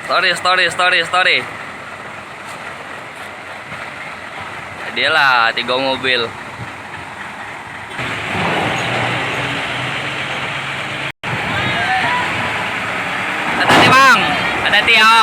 Story. Dia lah 3 mobil. Hati-hati bang, hati-hati ya.